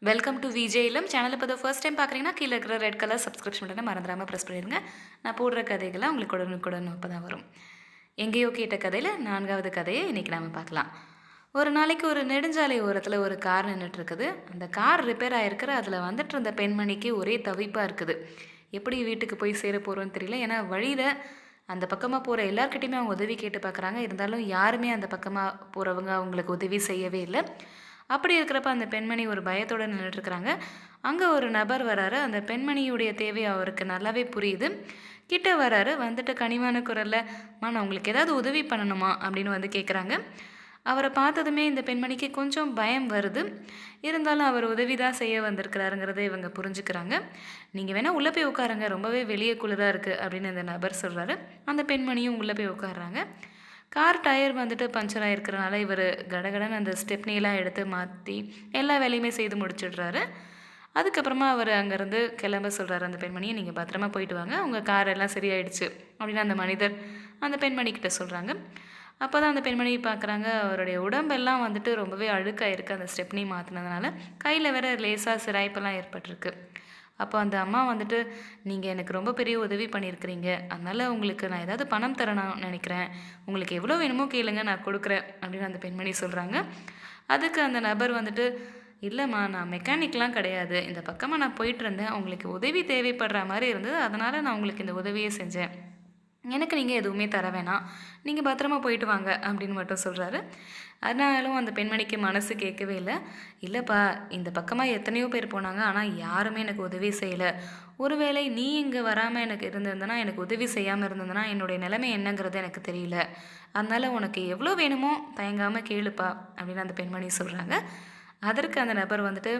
Welcome to VJ இல்லம் channel. இப்போ first time பார்க்குறீங்கன்னா கீழே இருக்கிற ரெட் கலர் சப்ஸ்கிரிப்ஷன் பட்டனை மறந்துடாமல் ப்ரெஸ் பண்ணிடுங்க. நான் போடுற கதைகளை உங்களுக்கு உடனுக்குடன் இப்போ தான் வரும். எங்கேயோ கேட்ட கதையில் 4வது கதையை இன்றைக்கி நாம் பார்க்கலாம். ஒரு நாளைக்கு ஒரு நெடுஞ்சாலை ஓரத்தில் ஒரு கார் நின்றுட்டுருக்குது. அந்த கார் ரிப்பேர் ஆகிருக்கிற அதில் வந்துட்டு இருந்த பெண்மணிக்கு ஒரே தவிப்பாக இருக்குது. எப்படி வீட்டுக்கு போய் சேர போகிறோன்னு தெரியல. ஏன்னா வழியில் அந்த பக்கமாக போகிற எல்லாருக்கிட்டையுமே அவங்க உதவி கேட்டு பார்க்குறாங்க. இருந்தாலும் யாருமே அந்த பக்கமாக போகிறவங்க அவங்களுக்கு உதவி செய்யவே இல்லை. அப்படி இருக்கிறப்ப அந்த பெண்மணி ஒரு பயத்தோடு நின்றுட்டுருக்குறாங்க. அங்கே ஒரு நபர் வராரு. அந்த பெண்மணியுடைய தேவை அவருக்கு நல்லாவே புரியுது. கிட்ட வராரு. வந்துட்டு கனிவான குரலில், நான் உங்களுக்கு ஏதாவது உதவி பண்ணணுமா அப்படின்னு வந்து கேட்குறாங்க. அவரை பார்த்ததுமே இந்த பெண்மணிக்கு கொஞ்சம் பயம் வருது. இருந்தாலும் அவர் உதவி தான் செய்ய வந்திருக்கிறாருங்கிறத இவங்க புரிஞ்சுக்கிறாங்க. நீங்கள் வேணால் உள்ளே போய் உட்காருங்க, ரொம்பவே வெளியே குளிராக இருக்குது அப்படின்னு அந்த நபர் சொல்கிறாரு. அந்த பெண்மணியும் உள்ளே போய் உட்காடுறாங்க. கார் டயர் வந்துட்டு பஞ்சர் ஆகிருக்கிறனால இவர் கடகடன்னு அந்த ஸ்டெப்னிலாம் எடுத்து மாற்றி எல்லா வேலையுமே செய்து முடிச்சிடுறாரு. அதுக்கப்புறமா அவர் அங்கேருந்து கிளம்ப சொல்கிறாரு அந்த பெண்மணியை, நீங்கள் பத்திரமா போயிட்டு வாங்க, உங்கள் கார் எல்லாம் சரியாயிடுச்சு அப்படின்னு அந்த மனிதர் அந்த பெண்மணிக்கிட்ட சொல்கிறாங்க. அப்போ தான் அந்த பெண்மணி பார்க்குறாங்க, அவருடைய உடம்பெல்லாம் வந்துட்டு ரொம்பவே அழுக்காயிருக்கு அந்த ஸ்டெப்னி மாற்றினதுனால. கையில் வேற லேசாக சிராய்ப்பெல்லாம் ஏற்பட்டிருக்கு. அப்போ அந்த அம்மா வந்துட்டு, நீங்கள் எனக்கு ரொம்ப பெரிய உதவி பண்ணியிருக்கிறீங்க, அதனால் உங்களுக்கு நான் ஏதாவது பணம் தரணும்னு நினைக்கிறேன், உங்களுக்கு எவ்வளோ வேணுமோ கேளுங்க, நான் கொடுக்குறேன் அப்படின்னு அந்த பெண்மணி சொல்கிறாங்க. அதுக்கு அந்த நபர் வந்துட்டு, இல்லைம்மா, நான் மெக்கானிக்லாம் கிடையாது, இந்த பக்கமாக நான் போயிட்டுருந்தேன், உங்களுக்கு உதவி தேவைப்படுற மாதிரி இருந்தது, அதனால் நான் உங்களுக்கு இந்த உதவியை செஞ்சேன், எனக்கு நீங்கள் எதுவுமே தர வேணாம், நீங்கள் பத்திரமா போயிட்டு வாங்க அப்படின்னு மட்டும் சொல்கிறாரு. அதனாலும் அந்த பெண்மணிக்கு மனசு கேட்கவே இல்லை. இல்லைப்பா, இந்த பக்கமாக எத்தனையோ பேர் போனாங்க, ஆனால் யாருமே எனக்கு உதவி செய்யலை. ஒருவேளை நீ இங்கே வராமல் எனக்கு இருந்திருந்தனா, எனக்கு உதவி செய்யாமல் இருந்ததுன்னா என்னுடைய நிலைமை என்னங்கிறது எனக்கு தெரியல, அதனால் உனக்கு எவ்வளோ வேணுமோ தயங்காமல் கேளுப்பா அப்படின்னு அந்த பெண்மணி சொல்கிறாங்க. அதற்கு அந்த நபர் வந்துட்டு,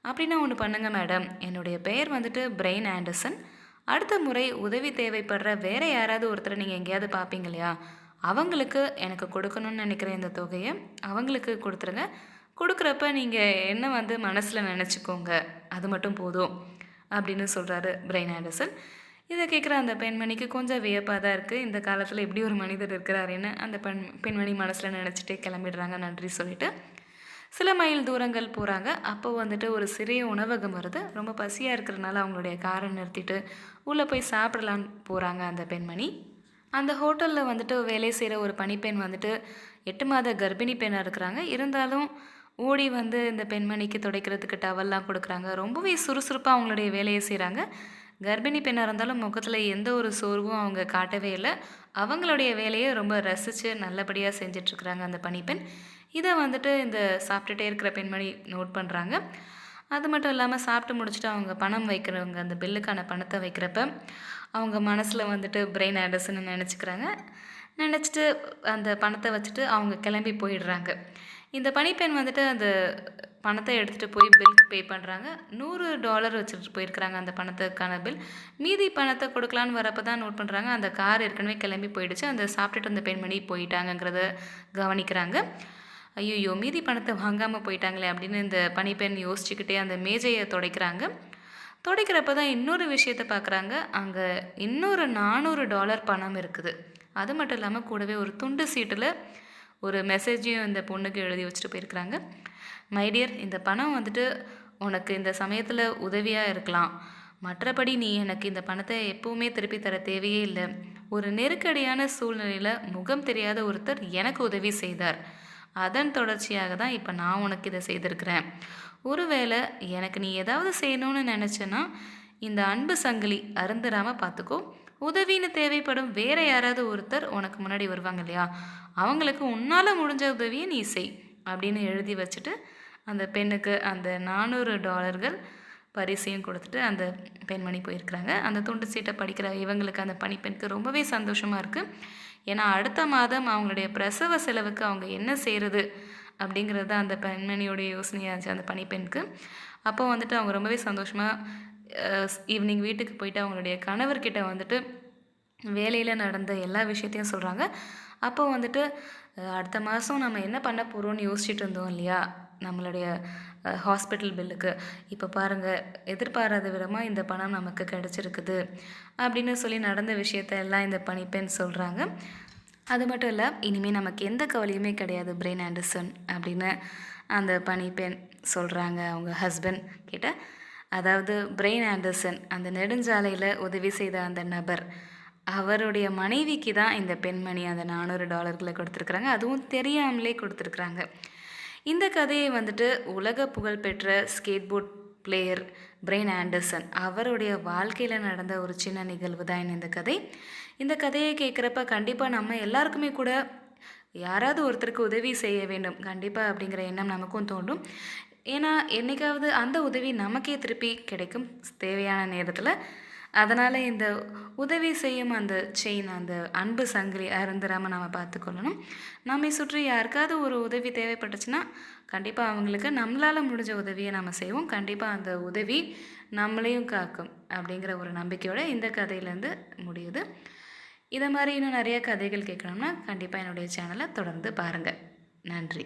அப்படின்னா ஒன்று பண்ணுங்க மேடம், என்னுடைய பெயர் வந்துட்டு பிரெயின் ஆண்டர்சன், அடுத்த முறை உதவி தேவைப்படுற வேறு யாராவது ஒருத்தரை நீங்கள் எங்கேயாவது பார்ப்பீங்க இல்லையா, அவங்களுக்கு எனக்கு கொடுக்கணும்னு நினைக்கிற இந்த தொகையை அவங்களுக்கு கொடுத்துருங்க. கொடுக்குறப்ப நீங்கள் என்ன வந்து மனசில் நினச்சிக்கோங்க, அது மட்டும் போதும் அப்படின்னு சொல்கிறாரு பிரெயின் ஆண்டர்சன். இதை கேட்குற அந்த பெண்மணிக்கு கொஞ்சம் வியப்பாக தான் இருக்குது. இந்த காலத்தில் எப்படி ஒரு மனிதர் இருக்கிறாருன்னு அந்த பெண்மணி மனசில் நினச்சிட்டே கிளம்பிடுறாங்க. நன்றி சொல்லிவிட்டு சில மைல் தூரங்கள் போகிறாங்க. அப்போ வந்துட்டு ஒரு சிறிய உணவகம் வருது. ரொம்ப பசியாக இருக்கிறதுனால அவங்களுடைய காரை நிறுத்திட்டு உள்ளே போய் சாப்பிடலான்னு போகிறாங்க அந்த பெண்மணி. அந்த ஹோட்டலில் வந்துட்டு வேலை செய்கிற ஒரு பணிப்பெண் வந்துட்டு 8 மாத கர்ப்பிணி பெண்ணாக இருக்கிறாங்க. இருந்தாலும் ஓடி வந்து இந்த பெண்மணிக்கு துடைக்கிறதுக்கு டவல்லாம் கொடுக்குறாங்க. ரொம்பவே சுறுசுறுப்பாக அவங்களுடைய வேலையை செய்கிறாங்க. கர்ப்பிணி பெண்ணாக இருந்தாலும் முகத்தில் எந்த ஒரு சோர்வும் அவங்க காட்டவே இல்லை. அவங்களுடைய வேலையை ரொம்ப ரசித்து நல்லபடியாக செஞ்சிட்ருக்குறாங்க அந்த பணிப்பெண். இதை வந்துட்டு இந்த சாப்பிட்டுட்டே இருக்கிற பெண்மணி நோட் பண்ணுறாங்க. அது மட்டும் இல்லாமல் சாப்பிட்டு முடிச்சுட்டு அவங்க பணம் வைக்கிறவங்க அந்த பில்லுக்கான பணத்தை வைக்கிறப்ப அவங்க மனசில் வந்துட்டு பிரெயின் ஆண்டர்சன் நினச்சிக்கிறாங்க. நினச்சிட்டு அந்த பணத்தை வச்சுட்டு அவங்க கிளம்பி போயிடுறாங்க. இந்த பணிப்பெண் வந்துட்டு அந்த பணத்தை எடுத்துகிட்டு போய் பில் பே பண்ணுறாங்க. $100 வச்சுட்டு போயிருக்கிறாங்க அந்த பணத்துக்கான பில். மீதி பணத்தை கொடுக்கலான்னு வரப்போ தான் நோட் பண்ணுறாங்க, அந்த கார் ஏற்கனவே கிளம்பி போயிடுச்சு, அந்த சாப்பிட்டுட்டு அந்த பெண்மணி போயிட்டாங்கங்கிறத கவனிக்கிறாங்க. ஐயோ, மீதி பணத்தை வாங்காமல் போயிட்டாங்களே அப்படின்னு இந்த பணிப்பெண் யோசிச்சுக்கிட்டே அந்த மேஜையை துடைக்கிறாங்க. துடைக்கிறப்ப தான் இன்னொரு விஷயத்தை பார்க்குறாங்க. அங்கே இன்னொரு $400 பணம் இருக்குது. அது மட்டும் இல்லாமல் கூடவே ஒரு துண்டு சீட்டில் ஒரு மெசேஜையும் இந்த பொண்ணுக்கு எழுதி வச்சுட்டு போயிருக்கிறாங்க. மைடியர், இந்த பணம் வந்துட்டு உனக்கு இந்த சமயத்தில் உதவியாக இருக்கலாம், மற்றபடி நீ எனக்கு இந்த பணத்தை எப்போவுமே திருப்பி தர தேவையே இல்லை. ஒரு நெருக்கடியான சூழ்நிலையில் முகம் தெரியாத ஒருத்தர் எனக்கு உதவி செய்தார், அதன் தொடர்ச்சியாக தான் இப்போ நான் உனக்கு இதை செய்திருக்கிறேன். ஒருவேளை எனக்கு நீ ஏதாவது செய்யணும்னு நினச்சேன்னா இந்த அன்பு சங்கிலி அருந்துடாமல் பார்த்துக்கோ. உதவின்னு தேவைப்படும் வேறு யாராவது ஒருத்தர் உனக்கு முன்னாடி வருவாங்க இல்லையா, அவங்களுக்கு உன்னால் முடிஞ்ச உதவியை நீ செய் அப்படின்னு எழுதி வச்சுட்டு அந்த பெண்ணுக்கு அந்த $400 பரிசையும் கொடுத்துட்டு அந்த பெண்மணி போயிருக்கிறாங்க. அந்த துண்டு சீட்டை படிக்கிற இவங்களுக்கு அந்த பணிப்பெண்ணுக்கு ரொம்பவே சந்தோஷமாக இருக்குது. ஏன்னா அடுத்த மாதம் அவங்களுடைய பிரசவ செலவுக்கு அவங்க என்ன செய்கிறது அப்படிங்கிறது அந்த பெண்மணியோடைய யோசனையாச்சு அந்த பணிப்பெண்ணுக்கு. அப்போ வந்துட்டு அவங்க ரொம்பவே சந்தோஷமாக ஈவினிங் வீட்டுக்கு போயிட்டு அவங்களுடைய கணவர்கிட்ட வந்துட்டு வேலையில் நடந்த எல்லா விஷயத்தையும் சொல்கிறாங்க. அப்போ வந்துட்டு அடுத்த மாதம் நம்ம என்ன பண்ண போகிறோம்னு யோசிச்சுட்டு இருந்தோம் இல்லையா நம்மளுடைய ஹாஸ்பிட்டல் பில்லுக்கு, இப்போ பாருங்கள் எதிர்பாராத விதமாக இந்த பணம் நமக்கு கிடச்சிருக்குது அப்படின்னு சொல்லி நடந்த விஷயத்த எல்லாம் இந்த பணிப்பெண் சொல்கிறாங்க. அது மட்டும் இல்லை, இனிமேல் நமக்கு எந்த கவலையுமே கிடையாது பிரெயின் ஆண்டர்சன் அப்படின்னு அந்த பணிப்பெண் சொல்கிறாங்க அவங்க ஹஸ்பண்ட் கிட்ட. அதாவது பிரெயின் ஆண்டர்சன் அந்த நெடுஞ்சாலையில் உதவி செய்த அந்த நபர், அவருடைய மனைவிக்கு தான் இந்த பெண்மணி அந்த $400 கொடுத்துருக்குறாங்க. அதுவும் தெரியாமலே கொடுத்துருக்குறாங்க. இந்த கதையை வந்துட்டு உலக புகழ்பெற்ற ஸ்கேட்போர்ட் பிளேயர் பிரெயின் ஆண்டர்சன் அவருடைய வாழ்க்கையில் நடந்த ஒரு சின்ன நிகழ்வு தான் இந்த கதை. இந்த கதையை கேட்குறப்ப கண்டிப்பாக நம்ம எல்லாருக்குமே கூட யாராவது ஒருத்தருக்கு உதவி செய்ய வேண்டும் கண்டிப்பாக அப்படிங்கிற எண்ணம் நமக்கும் தோன்றும். ஏன்னா என்றைக்காவது அந்த உதவி நமக்கே திருப்பி கிடைக்கும் தேவையான நேரத்தில். அதனால் இந்த உதவி செய்யும் அந்த செயின், அந்த அன்பு சங்கிலி அருந்துராமல் நம்ம பார்த்துக்கொள்ளணும். நம்மை சுற்றி யாருக்காவது ஒரு உதவி தேவைப்பட்டுச்சுன்னா கண்டிப்பாக அவங்களுக்கு நம்மளால் முடிஞ்ச உதவியை நம்ம செய்வோம். கண்டிப்பாக அந்த உதவி நம்மளையும் காக்கும் அப்படிங்கிற ஒரு நம்பிக்கையோடு இந்த கதையிலேருந்து முடியுது. இதை மாதிரி இன்னும் நிறைய கதைகள் கேட்கணும்னா கண்டிப்பாக என்னுடைய சேனலை தொடர்ந்து பாருங்கள். நன்றி.